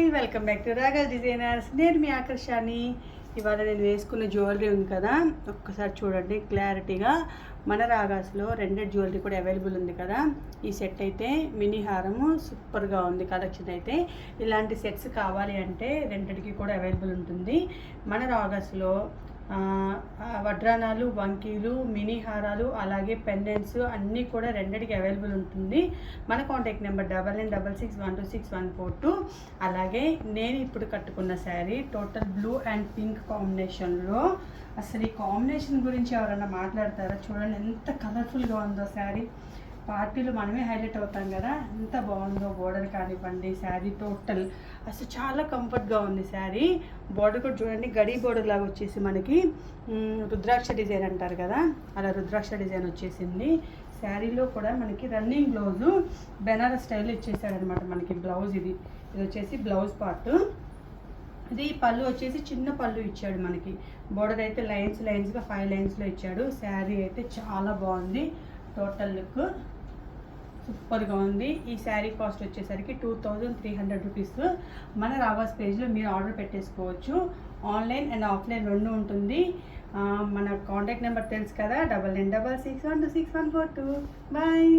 Hi, welcome back to Regal Designers. నేను మీ ఆకర్షాని. ఇవాళ నేను వేసుకున్న జ్యువెలరీ ఉంది కదా, ఒక్కసారి చూడండి క్లారిటీగా. మన రాగాస్లో రెండెడ్ జ్యువెలరీ కూడా అవైలబుల్ ఉంది కదా. ఈ సెట్ అయితే మినీ హారము సూపర్గా ఉంది కలెక్షన్ అయితే. ఇలాంటి సెట్స్ కావాలి అంటే రెండెడ్కి కూడా అవైలబుల్ ఉంటుంది మన రాగాస్లో. వడ్రానాలు, వంకీలు, మినీ హారాలు, అలాగే పెండెంట్స్ అన్నీ కూడా రెండిటికి అవైలబుల్ ఉంటుంది. మన కాంటాక్ట్ నెంబర్ 9966126142. అలాగే నేను ఇప్పుడు కట్టుకున్న sari total blue and pink కాంబినేషన్లో. అసలు ఈ కాంబినేషన్ గురించి ఎవరైనా మాట్లాడతారా? చూడండి ఎంత కలర్ఫుల్గా ఉందో శారీ. పార్టీలో మనమే హైలైట్ అవుతాం కదా, ఎంత బాగుందో. బోర్డర్ కానివ్వండి, శారీ టోటల్ అసలు చాలా కంఫర్ట్గా ఉంది శారీ. బోర్డర్ కూడా చూడండి, గడి బోర్డర్ లాగా వచ్చేసి మనకి రుద్రాక్ష డిజైన్ అంటారు కదా, అలా రుద్రాక్ష డిజైన్ వచ్చేసింది. శారీలో కూడా మనకి రన్నింగ్ బ్లౌజు బెనారస్ స్టైల్లో ఇచ్చేసాడనమాట మనకి బ్లౌజ్. ఇది వచ్చేసి బ్లౌజ్ పార్ట్. ఇది పళ్ళు వచ్చేసి చిన్న పళ్ళు ఇచ్చాడు మనకి. బోర్డర్ అయితే లైన్స్గా 5 లైన్స్లో ఇచ్చాడు. శారీ అయితే చాలా బాగుంది. టోటల్ లుక్ సూపర్గా ఉంది. ఈ శారీ కాస్ట్ వచ్చేసరికి 2300 రూపీస్. మన రావాస్ పేజ్లో మీరు ఆర్డర్ పెట్టేసుకోవచ్చు. ఆన్లైన్ అండ్ ఆఫ్లైన్ రెండు ఉంటుంది. మన కాంటాక్ట్ నెంబర్ తెలుసు కదా, 9966126142. బాయ్.